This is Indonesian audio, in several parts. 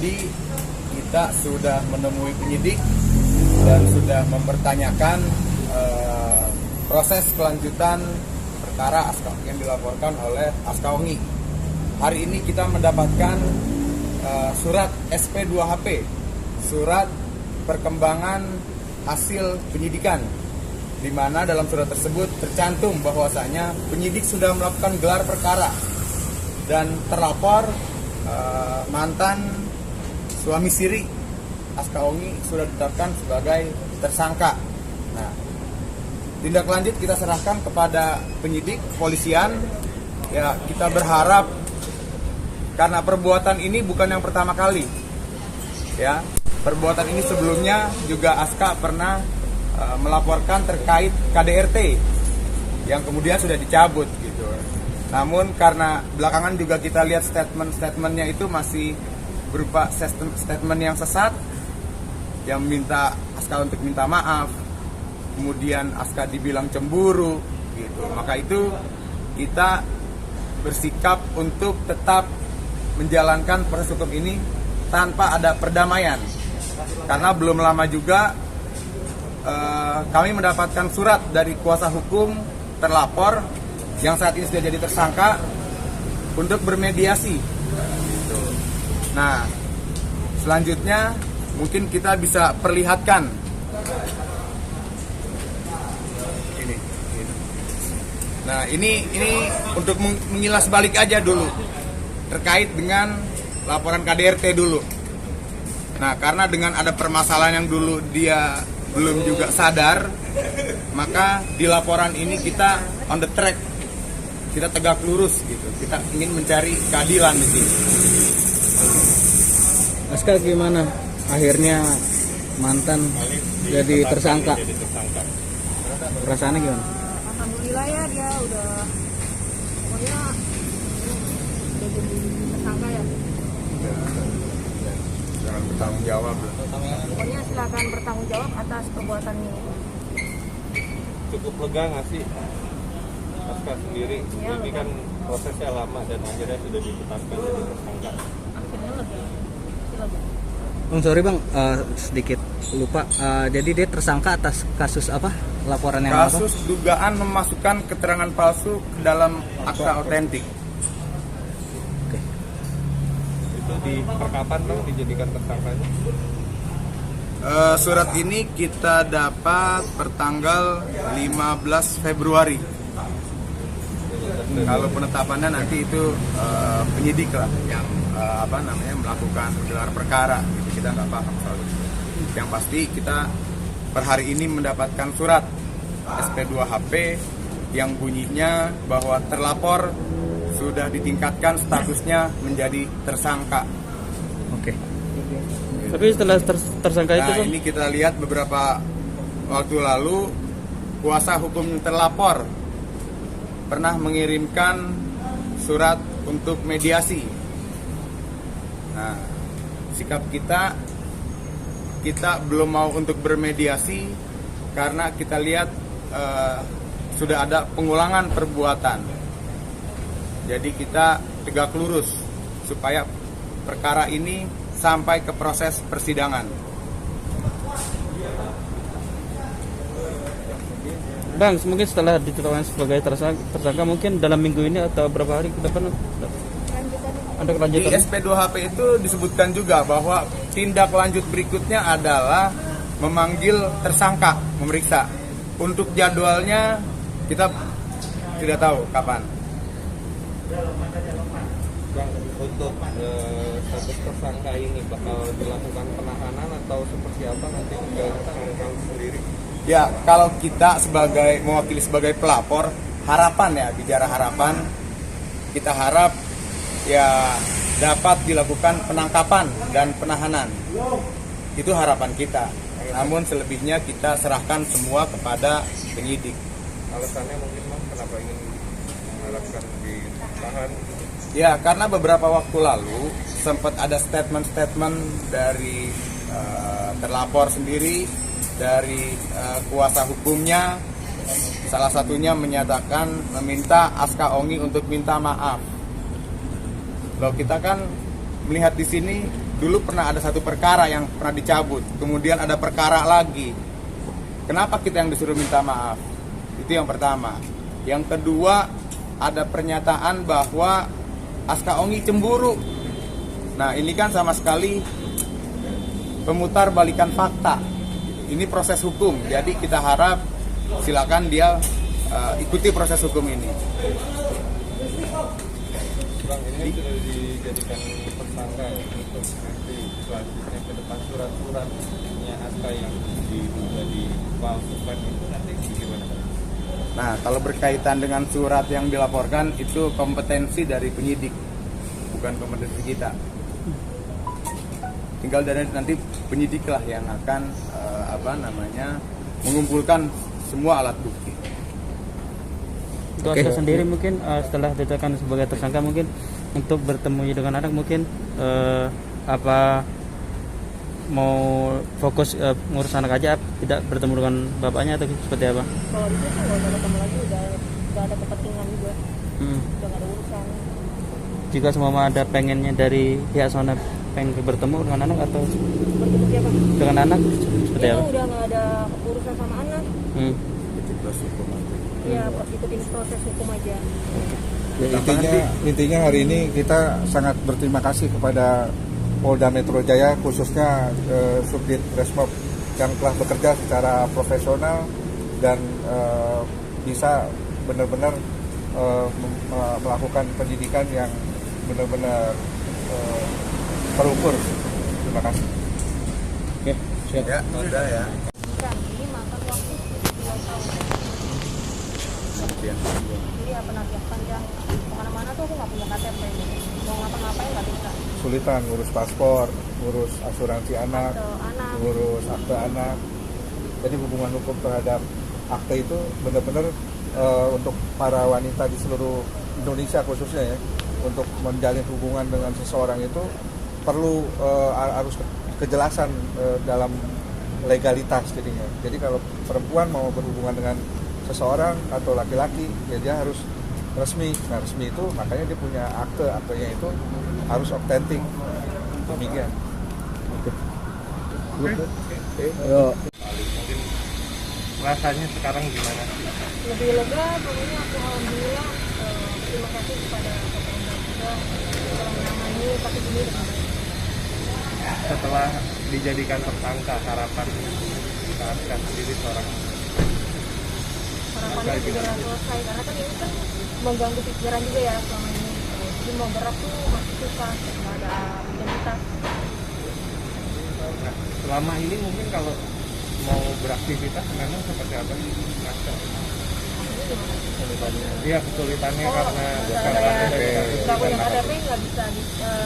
Tadi kita sudah menemui penyidik dan sudah mempertanyakan proses kelanjutan perkara yang dilaporkan oleh Askaongi. Hari ini kita mendapatkan surat SP2HP, surat perkembangan hasil penyidikan, di mana dalam surat tersebut tercantum bahwasanya penyidik sudah melakukan gelar perkara dan terlapor mantan suami siri Askaongi sudah ditetapkan sebagai tersangka. Nah, tindak lanjut kita serahkan kepada penyidik kepolisian. Ya, kita berharap karena perbuatan ini bukan yang pertama kali. Ya, perbuatan ini sebelumnya juga Aska pernah melaporkan terkait KDRT yang kemudian sudah dicabut gitu. Namun karena belakangan juga kita lihat statementnya itu masih berupa statement yang sesat, yang minta Aska untuk minta maaf, kemudian Aska dibilang cemburu gitu. Maka itu kita bersikap untuk tetap menjalankan proses hukum ini tanpa ada perdamaian. Karena belum lama juga kami mendapatkan surat dari kuasa hukum terlapor yang saat ini sudah jadi tersangka untuk bermediasi. Gitu. Nah, selanjutnya mungkin kita bisa perlihatkan ini. Nah, ini untuk mengilas balik aja dulu terkait dengan laporan KDRT dulu. Nah, karena dengan ada permasalahan yang dulu dia belum juga sadar, maka di laporan ini kita on the track, kita tegak lurus gitu. Kita ingin mencari keadilan di sini. Aska, gimana akhirnya mantan jadi tersangka? Perasaannya gimana? Alhamdulillah ya, dia udah pokoknya udah jadi tersangka ya. Jangan bertanggung jawab. Pokoknya silakan bertanggung jawab atas perbuatan ini. Cukup lega nggak sih Aska sendiri? Ya, ini kan prosesnya lama dan akhirnya sudah ditetapkan jadi tersangka. Akhirnya lega. Lega. Sorry bang, sedikit lupa. Jadi dia tersangka atas kasus apa? Laporan yang Kasus dugaan memasukkan keterangan palsu ke dalam akta otentik. Oke. Itu di perkapan bang dijadikan tersangkanya? Surat ini kita dapat pertanggal 15 Februari. Kalau penetapannya nanti itu penyidik lah yang melakukan gelar perkara. Gitu. Kita nggak paham soal itu. Yang pasti kita per hari ini mendapatkan surat SP2HP yang bunyinya bahwa terlapor sudah ditingkatkan statusnya menjadi tersangka. Oke. Tapi setelah tersangka itu Nah, ini kita lihat beberapa waktu lalu kuasa hukum terlapor pernah mengirimkan surat untuk mediasi. Nah, sikap kita belum mau untuk bermediasi karena kita lihat sudah ada pengulangan perbuatan. Jadi kita tegak lurus supaya perkara ini sampai ke proses persidangan. Bang, mungkin setelah ditetapkan sebagai tersangka mungkin dalam minggu ini atau berapa hari ke depan ada Di kelanjutan? SP2HP itu disebutkan juga bahwa tindak lanjut berikutnya adalah memanggil tersangka, memeriksa. Untuk jadwalnya kita tidak tahu kapan. Bang, untuk status tersangka ini bakal dilakukan penahanan atau seperti apa nanti ke tersangka sendiri? Ya, kalau kita mewakili sebagai pelapor, harapan ya, bicara harapan, kita harap ya dapat dilakukan penangkapan dan penahanan. Itu harapan kita. Namun selebihnya kita serahkan semua kepada penyidik. Alasannya mungkin bang, kenapa ingin melakukan ditahan? Ya, karena beberapa waktu lalu sempat ada statement-statement dari terlapor sendiri, dari kuasa hukumnya, salah satunya menyatakan meminta Askaongi untuk minta maaf. Loh, kita kan melihat di sini dulu pernah ada satu perkara yang pernah dicabut, kemudian ada perkara lagi. Kenapa kita yang disuruh minta maaf? Itu yang pertama. Yang kedua, ada pernyataan bahwa Aska Ongi cemburu. Nah, ini kan sama sekali pemutar balikan fakta. Ini proses hukum, jadi kita harap silakan dia ikuti proses hukum ini. Bang, ini sudah dijadikan tersangka ya untuk nanti selanjutnya ke depan surat-suratnya Aska yang diduga dipalsukan itu nanti gimana? Nah, kalau berkaitan dengan surat yang dilaporkan itu kompetensi dari penyidik, bukan kompetensi kita. Tinggal dari nanti penyidiklah yang akan mengumpulkan semua alat bukti. Untuk Aska sendiri mungkin setelah ditetapkan sebagai tersangka mungkin untuk bertemu dengan anak mungkin apa mau fokus ngurus anak aja, tidak bertemu dengan bapaknya atau seperti apa? Kalau itu sih nggak usah ketemu lagi, udah ada kepentingan juga, udah nggak ada urusan. Jika semua ada pengennya dari pihak sana pengen bertemu dengan anak atau Bertemu siapa? dengan anak seperti Dia apa? udah nggak ada urusan sama anak. Ya, ikutin proses hukum aja. Ya, intinya hari ini kita sangat berterima kasih kepada Polda Metro Jaya, khususnya Subdit Resmob yang telah bekerja secara profesional dan bisa benar-benar melakukan penyidikan yang benar-benar terukur. Terima kasih. Oke, siap. Ya, sudah ya. Kan, ini makan waktu 2 tahun. Jadi apa nanti panjang kemana-mana tuh aku nggak punya KTP, mau ngapa-ngapain nggak bisa. Kesulitan ngurus paspor, ngurus asuransi anak, Anak. ngurus akte anak. Jadi hubungan hukum terhadap akte itu benar-benar untuk para wanita di seluruh Indonesia khususnya ya, untuk menjalin hubungan dengan seseorang itu perlu harus kejelasan dalam legalitas jadinya. Jadi kalau perempuan mau berhubungan dengan seseorang atau laki-laki, ya dia harus resmi. Nah, resmi itu makanya dia punya aktenya itu harus otentik. Demikian. Mungkin rasanya sekarang gimana? Lebih lega, pokoknya aku alhamdulillah terima kasih kepada pemerintah juga telah menangani kasus ini dengan baik. Setelah dijadikan tersangka, harapan kita Aska sendiri seorang Harapannya segera selesai, karena kan ini kan mengganggu pikiran juga ya selama ini. Jadi mau gerak tuh masih susah, nggak ada identitas. Nah, selama ini mungkin kalau mau beraktivitas memang seperti apa sih Aska? Iya, kesulitannya karena nggak punya KTP, nggak bisa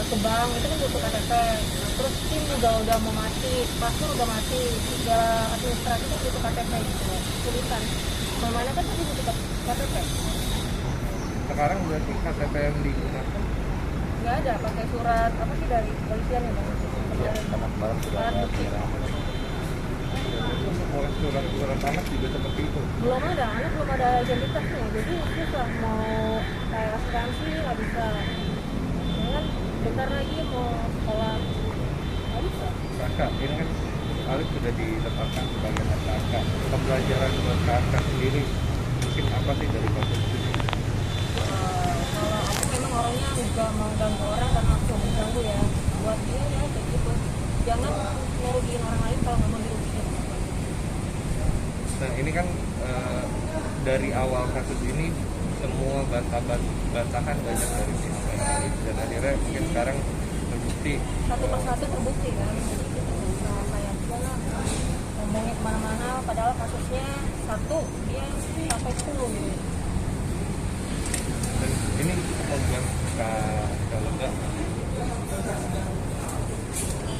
ke bank, itu kan butuh KTP. Nah, terus SIM juga udah mau mati, paspor udah mati, segala administrasi itu butuh KTP gitu, kesulitan. Mana kan tadi butuh KTP? Sekarang berarti KTP yang digunakan Nggak ada, pakai surat apa sih dari kepolisian ya bang? oleh surat-surat anak juga seperti itu. Belum ada, anak belum ada identitasnya, jadi susah mau kayak asuransi nggak bisa. Ya kan bentar lagi mau sekolah nggak bisa. Aska, ini kan Alif sudah ditetapkan sebagai tersangka. Pembelajaran buat Aska sendiri mungkin apa sih dari kasus ini? Kalau aku memang orangnya nggak mau ganggu orang karena aku mau ganggu ya. Buat dia ya kayak gitu. Jangan ngerugiin orang lain kalau nggak mau dirugiin. Nah ini kan dari awal kasus ini semua bantahan banyak dari pihak Alif dan akhirnya mungkin sekarang terbukti Satu persatu terbukti kan. Nah, kayak gimana ngomongnya kemana-mana padahal kasusnya satu dia sampai 10 gitu. dan ini membuat lega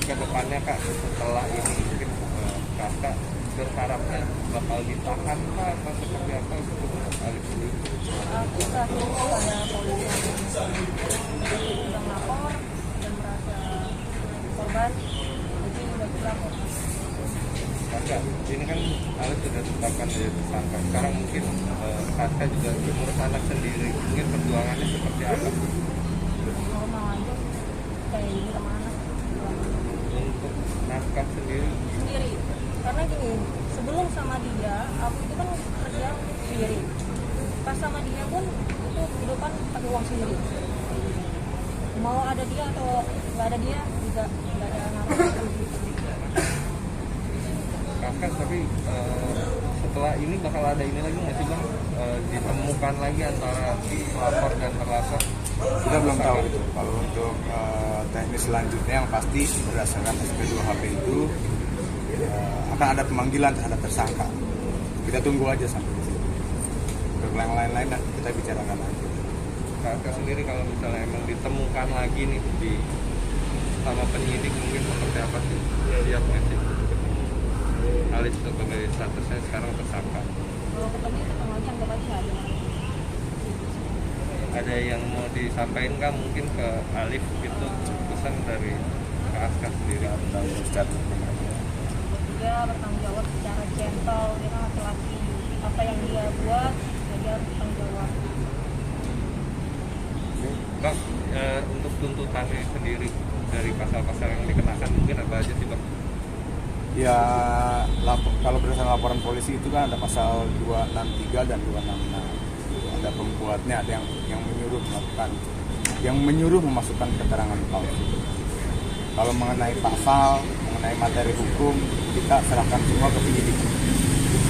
ke depannya Kak, setelah ini mungkin Kakak berharapnya bakal ditahan Kak atau seperti apa untuk Alif sendiri? Kita tunggu ada polisi yang sudah melapor dan merasa korban, jadi udah dilapor. Kakak, ini kan Alif sudah ditetapkan jadi tersangka. Sekarang mungkin Kakak juga mengurus anak sendiri. Mungkin perjuangannya seperti apa? Normal aja, kayak ini sama anak. naskah sendiri. Sendiri. Karena gini, sebelum sama dia, aku itu kan kerja sendiri. Pas sama dia pun itu kehidupan pakai uang sendiri. Mau ada dia atau nggak ada dia juga nggak ada ngaruh. Kakak tapi setelah ini bakal ada ini lagi nggak sih bang, ditemukan lagi antara pelapor dan terlapor? Kita belum tahu itu. Kalau untuk teknis selanjutnya yang pasti berdasarkan SP2HP itu akan ada pemanggilan terhadap tersangka. Kita tunggu aja sampai di situ. Untuk yang lain-lain kita bicarakan lagi. Kakak sendiri kalau misalnya emang ditemukan lagi nih di sama penyidik mungkin seperti apa sih? Siap nggak sih? Alif sebagai statusnya sekarang tersangka. Kalau ketemu lagi anggap aja ada. Ada yang mau disampaikan nggak mungkin ke Alif gitu, pesan dari Kak Aska sendiri? Dia bertanggung jawab secara gentle, dia kan laki-laki, apa yang dia buat ya dia harus bertanggung jawab. Bang, untuk tuntutannya sendiri dari pasal-pasal yang dikenakan mungkin apa aja sih bang? Ya, kalau berdasarkan laporan polisi itu kan ada pasal 263 dan 266. Ada pembuatnya, ada yang menyuruh melakukan, yang menyuruh memasukkan keterangan palsu. Kalau mengenai pasal, mengenai materi hukum, kita serahkan semua ke penyidik.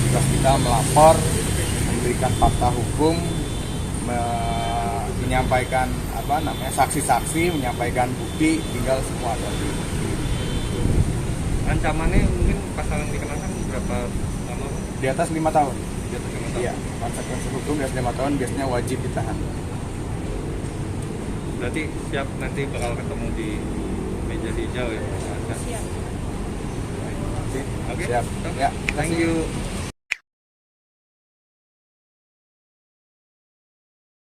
Tugas kita melapor, memberikan fakta hukum, menyampaikan saksi-saksi, menyampaikan bukti, tinggal semua ada di Ancamannya mungkin pasal yang dikenakan berapa lama? di atas 5 tahun. Di atas 5 tahun. Iya, konsekuensi hukum di atas 5 tahun biasanya wajib ditahan. Berarti siap nanti bakal ketemu di meja hijau ya? Siap. Oke, Siap. Ya, thank you.